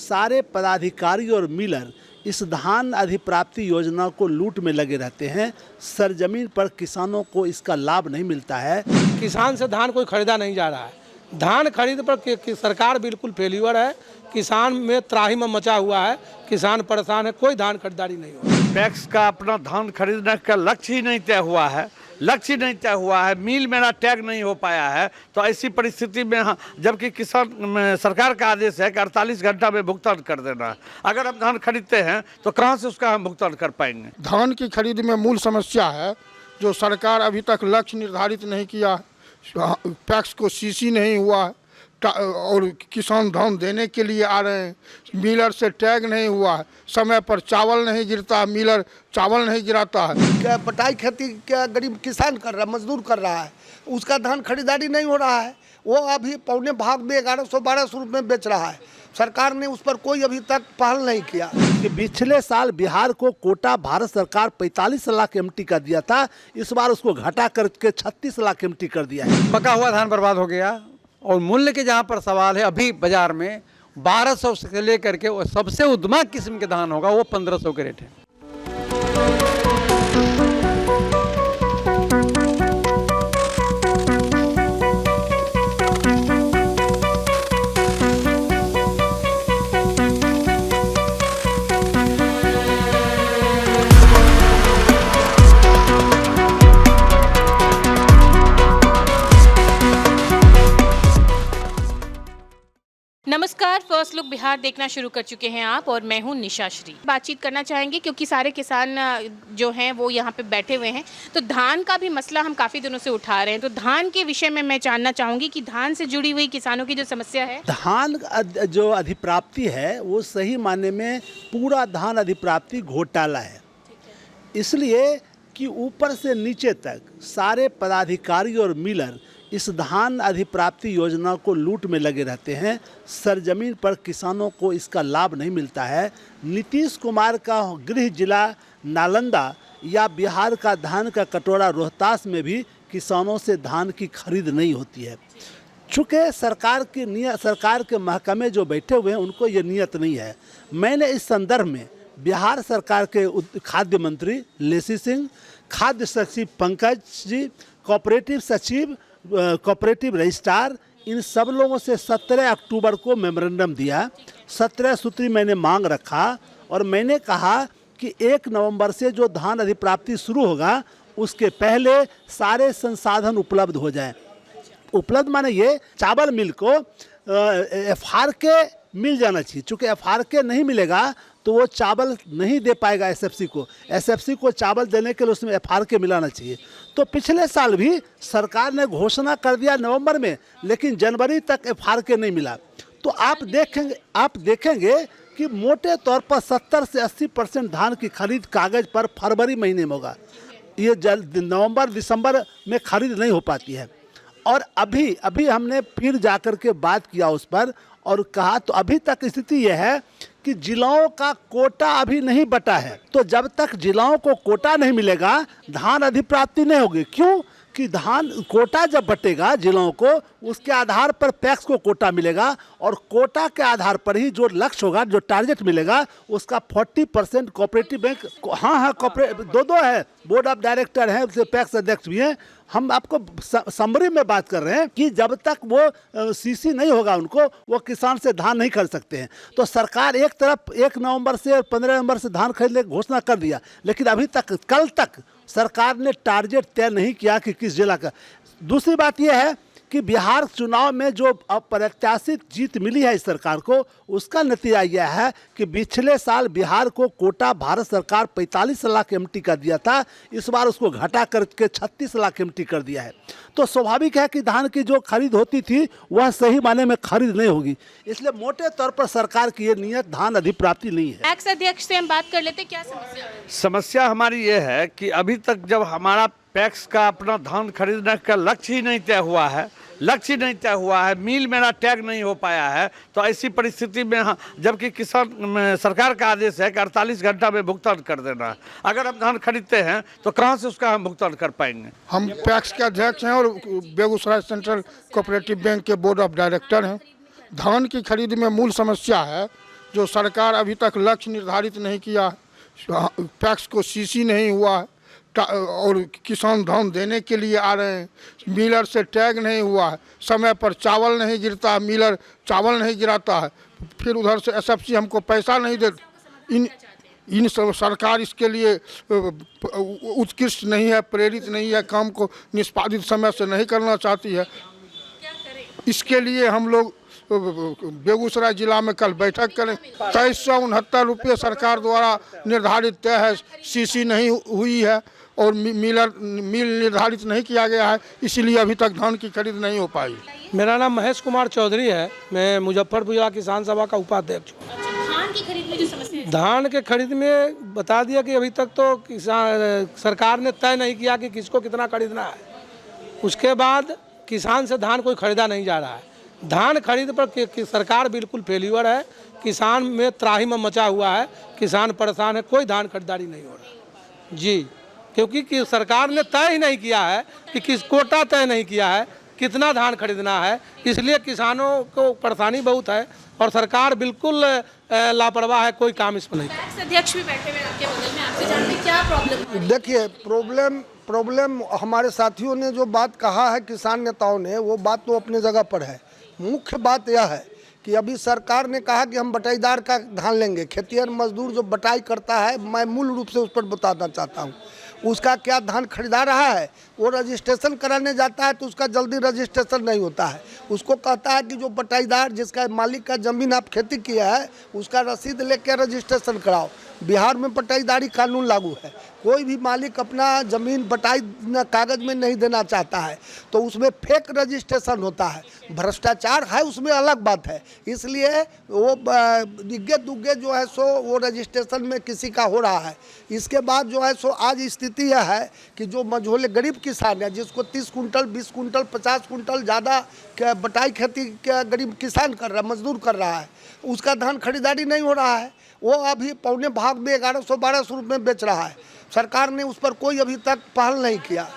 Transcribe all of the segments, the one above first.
सारे पदाधिकारी और मिलर इस धान अधिप्राप्ति योजना को लूट में लगे रहते हैं। सरजमीन पर किसानों को इसका लाभ नहीं मिलता है। किसान से धान कोई खरीदा नहीं जा रहा है। धान खरीद पर सरकार बिल्कुल फेल्यूर है। किसान में त्राही में मचा हुआ है। किसान परेशान है, कोई धान खरीदारी नहीं हो रही। पैक्स का अपना धान खरीदने का लक्ष्य ही नहीं तय हुआ है। लक्ष्य नहीं तय हुआ है, मिल मेरा टैग नहीं हो पाया है। तो ऐसी परिस्थिति में जबकि किसान सरकार का आदेश है कि 48 घंटा में भुगतान कर देना है। अगर हम धान खरीदते हैं तो कहाँ से उसका हम भुगतान कर पाएंगे। धान की खरीद में मूल समस्या है जो सरकार अभी तक लक्ष्य निर्धारित नहीं किया, पैक्स को सीसी नहीं हुआ और किसान धान देने के लिए आ रहे हैं, मिलर से टैग नहीं हुआ है, समय पर चावल नहीं गिरता, मिलर चावल नहीं गिराता है। क्या बटाई खेती क्या गरीब किसान कर रहा है, मजदूर कर रहा है, उसका धान खरीदारी नहीं हो रहा है। वो अभी पौने भाव में 1100-1200 रुपये में बेच रहा है। सरकार ने उस पर कोई अभी तक पहल नहीं किया। कि पिछले साल बिहार को कोटा भारत सरकार 45 लाख एमटी का दिया था, इस बार उसको घटा करके 36 लाख एमटी कर दिया है। पका हुआ धान बर्बाद हो गया और मूल्य के जहाँ पर सवाल है, अभी बाजार में 1200 से लेकर के सबसे उद्यम किस्म के धान होगा वो 1500 के रेट है। नमस्कार, फर्स्ट लुक बिहार देखना शुरू कर चुके हैं आप और मैं हूं निशा श्री। बातचीत करना चाहेंगे क्योंकि सारे किसान जो हैं वो यहाँ पे बैठे हुए हैं। तो धान का भी मसला हम काफ़ी दिनों से उठा रहे हैं। तो धान के विषय में मैं जानना चाहूँगी कि धान से जुड़ी हुई किसानों की जो समस्या है। धान जो अधिप्राप्ति है वो सही मायने में पूरा धान अधिप्राप्ति घोटाला है। इसलिए कि ऊपर से नीचे तक सारे पदाधिकारी और मिलर इस धान अधिप्राप्ति योजना को लूट में लगे रहते हैं। सरजमीन पर किसानों को इसका लाभ नहीं मिलता है। नीतीश कुमार का गृह जिला नालंदा या बिहार का धान का कटोरा रोहतास में भी किसानों से धान की खरीद नहीं होती है। चूँकि सरकार के महकमे जो बैठे हुए हैं उनको ये नियत नहीं है। मैंने इस संदर्भ में बिहार सरकार के खाद्य मंत्री लेसी सिंह, खाद्य सचिव पंकज जी, कोऑपरेटिव सचिव, कोऑपरेटिव रजिस्ट्रार, इन सब लोगों से 17 अक्टूबर को मेमोरेंडम दिया। 17 सूत्री मैंने मांग रखा और मैंने कहा कि 1 नवंबर से जो धान अधिप्राप्ति शुरू होगा उसके पहले सारे संसाधन उपलब्ध हो जाएं। उपलब्ध माने ये चावल मिल को FRK मिल जाना चाहिए। चूँकि FRK नहीं मिलेगा तो वो चावल नहीं दे पाएगा SFC को चावल देने के लिए उसमें FRK मिलाना चाहिए। तो पिछले साल भी सरकार ने घोषणा कर दिया नवंबर में, लेकिन जनवरी तक FRK नहीं मिला। तो आप देखेंगे कि मोटे तौर पर 70 से 80% धान की खरीद कागज़ पर फरवरी महीने में होगा। ये नवंबर दिसंबर में खरीद नहीं हो पाती है। और अभी हमने फिर जाकर के बात किया उस पर और कहा तो अभी तक स्थिति यह है कि जिलों का कोटा अभी नहीं बटा है। तो जब तक जिलों को कोटा नहीं मिलेगा धान अधिप्राप्ति नहीं होगी। क्यों कि धान कोटा जब बटेगा जिलों को, उसके आधार पर पैक्स को कोटा मिलेगा और कोटा के आधार पर ही जो लक्ष्य होगा, जो टारगेट मिलेगा, उसका 40% कोऑपरेटिव बैंक, हाँ दो है, बोर्ड ऑफ डायरेक्टर हैं, उससे पैक्स अध्यक्ष भी हैं। हम आपको समरी में बात कर रहे हैं कि जब तक वो सीसी नहीं होगा उनको, वो किसान से धान नहीं खरीद सकते हैं। तो सरकार एक तरफ 1 नवंबर से और 15 नवंबर से धान खरीदने की घोषणा कर दिया, लेकिन अभी तक कल तक सरकार ने टारगेट तय नहीं किया कि किस जिला का। दूसरी बात यह है कि बिहार चुनाव में जो अप्रत्याशित जीत मिली है इस सरकार को, उसका नतीजा यह है कि पिछले साल बिहार को कोटा भारत सरकार 45 लाख एमटी का दिया था, इस बार उसको घटा करके 36 लाख एमटी कर दिया है। तो स्वाभाविक है कि धान की जो खरीद होती थी वह सही मायने में खरीद नहीं होगी। इसलिए मोटे तौर पर सरकार की ये नियत धान अधिप्राप्ति नहीं है। एक्स अध्यक्ष से हम बात कर लेते, क्या समस्या है? समस्या हमारी ये है कि अभी तक जब हमारा पैक्स का अपना धान खरीदने का लक्ष्य ही नहीं तय हुआ है, मिल मेरा टैग नहीं हो पाया है। तो ऐसी परिस्थिति में जबकि किसान सरकार का आदेश है कि 48 घंटा में भुगतान कर देना है। अगर हम धान खरीदते हैं तो कहाँ से उसका हम भुगतान कर पाएंगे। हम पैक्स के अध्यक्ष हैं और बेगूसराय सेंट्रल कोऑपरेटिव बैंक के बोर्ड ऑफ डायरेक्टर हैं। धान की खरीद में मूल समस्या है जो सरकार अभी तक लक्ष्य निर्धारित नहीं किया है, पैक्स को सीसी नहीं हुआ है, और किसान धान देने के लिए आ रहे हैं, मिलर से टैग नहीं हुआ है, समय पर चावल नहीं गिरता है, मिलर चावल नहीं गिराता है, फिर उधर से एसएफसी हमको पैसा नहीं देती। इन सब सरकार इसके लिए उत्कृष्ट नहीं है, प्रेरित नहीं है, काम को निष्पादित समय से नहीं करना चाहती है। इसके लिए हम लोग बेगूसराय जिला में कल बैठक करें। 2369 रुपये सरकार द्वारा निर्धारित तय है, सीसी नहीं हुई है और मिल निर्धारित नहीं किया गया है, इसीलिए अभी तक धान की खरीद नहीं हो पाई। मेरा नाम महेश कुमार चौधरी है, मैं मुजफ्फरपुर जिला किसान सभा का उपाध्यक्ष हूँ। धान की खरीद में जो समस्या है, धान के खरीद में बता दिया कि अभी तक तो किसान सरकार ने तय नहीं किया कि किसको कितना खरीदना है। उसके बाद किसान से धान कोई खरीदा नहीं जा रहा है। धान खरीद पर सरकार बिल्कुल फेल्यूर है। किसान में त्राहिमाम मचा हुआ है, किसान परेशान है, कोई धान खरीदारी नहीं हो रहा जी, क्योंकि सरकार ने तय ही नहीं किया है कि किस कोटा तय नहीं किया है कितना धान खरीदना है, इसलिए किसानों को परेशानी बहुत है और सरकार बिल्कुल लापरवाह है, कोई काम इस पर नहीं। पैक्स अध्यक्ष भी बैठे हुए हैं आपके बगल में, आपसे जानते हैं क्या प्रॉब्लम है? देखिए, प्रॉब्लम हमारे साथियों ने जो बात कहा है, किसान नेताओं ने, वो बात तो अपने जगह पर है। मुख्य बात यह है कि अभी सरकार ने कहा कि हम बटाईदार का धान लेंगे। खेतिहर मजदूर जो बटाई करता है, मैं मूल रूप से उस पर बताना चाहता हूँ, उसका क्या धान खरीदा रहा है, वो रजिस्ट्रेशन कराने जाता है तो उसका जल्दी रजिस्ट्रेशन नहीं होता है। उसको कहता है कि जो बटाईदार, जिसका मालिक का ज़मीन आप खेती किया है, उसका रसीद लेकर रजिस्ट्रेशन कराओ। बिहार में बटाईदारी कानून लागू है, कोई भी मालिक अपना ज़मीन बटाई कागज़ में नहीं देना चाहता है तो उसमें फेक रजिस्ट्रेशन होता है। भ्रष्टाचार है उसमें, अलग बात है। इसलिए वो दिग्गे दुग्गे जो है सो वो रजिस्ट्रेशन में किसी का हो रहा है। इसके बाद जो है सो आज स्थिति यह है कि जो मझोले गरीब किसान है, जिसको 30 कुंटल 20 कुंटल 50 कुंटल ज़्यादा बटाई खेती गरीब किसान कर रहा है, मजदूर कर रहा है, उसका धान खरीदारी नहीं हो रहा है। वो अभी पौने भाग में 1100-1200 रुपये में बेच रहा है। सरकार ने उस पर कोई अभी तक पहल नहीं किया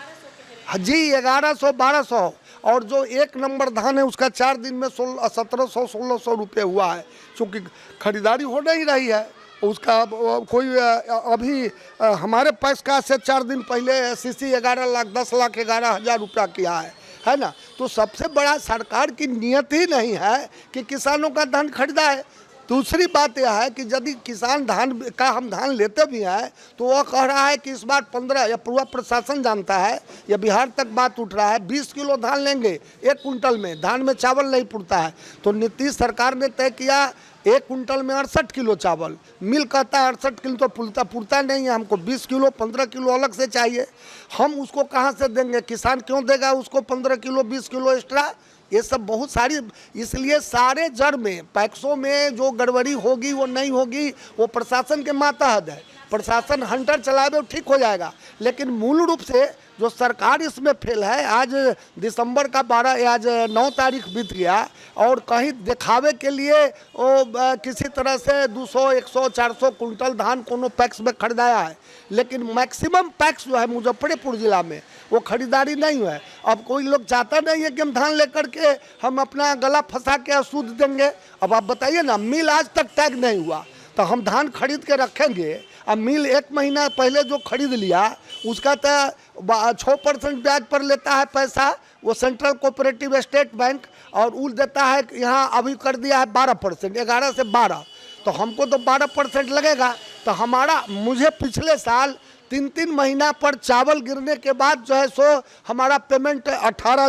जी। 1100-1200 और जो 1 नंबर धान है उसका 4 दिन में 1700-1600 रुपये हुआ है, क्योंकि खरीदारी हो नहीं रही है उसका। कोई अभी हमारे पैस का से 4 दिन पहले सीसी 11 लाख 10 लाख 11,000 रुपया किया है ना। तो सबसे बड़ा सरकार की नीयत ही नहीं है कि किसानों का धान खरीदा है। दूसरी बात यह है कि यदि किसान धान का हम धान लेते भी हैं तो वह कह रहा है कि इस बार 15, या पूरा प्रशासन जानता है, या बिहार तक बात उठ रहा है, 20 किलो धान लेंगे 1 कुंटल में, धान में चावल नहीं पुरता है। तो नीतीश सरकार ने तय किया 1 कुंटल में 68 किलो चावल, मिल कहता है 68 किलो तो पुरता नहीं है, हमको 20 किलो 15 किलो अलग से चाहिए। हम उसको कहाँ से देंगे? किसान क्यों देगा उसको 15 किलो 20 किलो एक्स्ट्रा? ये सब बहुत सारी, इसलिए सारे जड़ में पैक्सों में जो गड़बड़ी होगी वो नहीं होगी, वो प्रशासन के मातहत है। प्रशासन हंटर चलावे ठीक हो जाएगा, लेकिन मूल रूप से जो सरकार इसमें फेल है। आज दिसंबर का 9 तारीख बीत गया और कहीं दिखावे के लिए वो किसी तरह से 200, 100, 400 कुंटल धान कोनो पैक्स में खरीदाया है, लेकिन मैक्सिमम पैक्स जो है मुजफ्फरपुर जिला में वो खरीदारी नहीं हुआ है। अब कोई लोग चाहता नहीं है कि हम धान लेकर के हम अपना गला फंसा के अशुद्ध देंगे। अब आप बताइए ना, मिल आज तक टैग नहीं हुआ तो हम धान खरीद के रखेंगे। अब मिल 1 महीना पहले जो खरीद लिया उसका तो 6% ब्याज पर लेता है पैसा, वो सेंट्रल कोऑपरेटिव स्टेट बैंक, और उल देता है यहाँ अभी कर दिया है 12%, 11 से 12, तो हमको तो 12% लगेगा। तो मुझे पिछले साल 3-3 महीना पर चावल गिरने के बाद जो है सो हमारा पेमेंट 18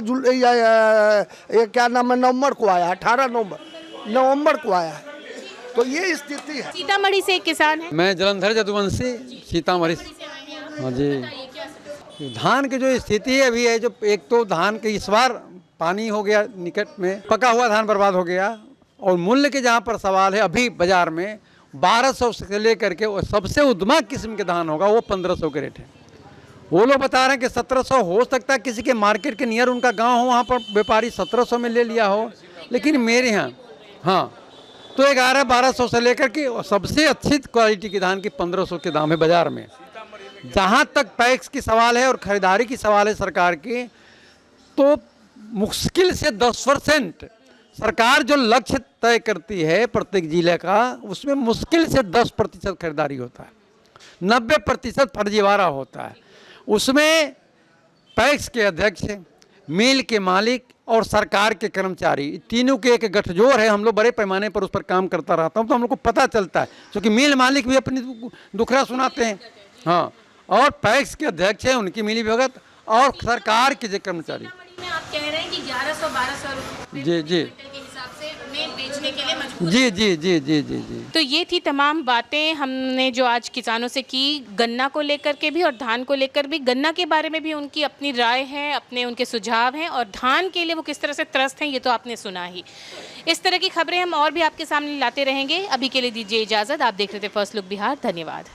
नवंबर को आया, 18 नवंबर को आया है। तो ये स्थिति है। सीतामढ़ी से एक किसान है, मैं जलंधर जदुवंशी, सीतामढ़ी से। हाँ जी, धान की जो स्थिति है अभी है, जो एक तो धान के इस बार पानी हो गया, निकट में पका हुआ धान बर्बाद हो गया, और मूल्य के जहाँ पर सवाल है, अभी बाजार में 1200 से लेकर के वो सबसे उद्यमा किस्म के धान होगा वो 1500 के रेट है। वो लोग बता रहे हैं कि 1700 हो सकता है, किसी के मार्केट के नियर उनका गांव हो, वहाँ पर व्यापारी 1700 में ले लिया हो, लेकिन मेरे यहाँ हाँ तो 1100-1200 से लेकर के सबसे अच्छी क्वालिटी की धान की 1500 के दाम है बाजार में। जहाँ तक पैक्स की सवाल है और ख़रीदारी की सवाल है सरकार की, तो मुश्किल से 10% सरकार जो लक्ष्य तय करती है प्रत्येक जिले का, उसमें मुश्किल से 10% खरीदारी होता है, 90% फर्जीवाड़ा होता है। उसमें पैक्स के अध्यक्ष, मिल के मालिक और सरकार के कर्मचारी, तीनों के एक गठजोड़ है। हम लोग बड़े पैमाने पर उस पर काम करता रहता हूँ, तो हम लोग को पता चलता है, क्योंकि मिल मालिक भी अपनी दुखड़ा सुनाते हैं। हाँ, और पैक्स के अध्यक्ष हैं, उनकी मिली भगत, और सरकार के जो कर्मचारी। में आप कह रहे हैं कि 1100-1200 रुपये जी जी के हिसाब से में बेचने के लिए मजबूर जी जी जी जी जी जी। तो ये थी तमाम बातें हमने जो आज किसानों से की, गन्ना को लेकर के भी और धान को लेकर भी। गन्ना के बारे में भी उनकी अपनी राय है, अपने उनके सुझाव हैं, और धान के लिए वो किस तरह से त्रस्त हैं ये तो आपने सुना ही। इस तरह की खबरें हम और भी आपके सामने लाते रहेंगे। अभी के लिए दीजिए इजाज़त। आप देख रहे थे फर्स्ट लुक बिहार। धन्यवाद।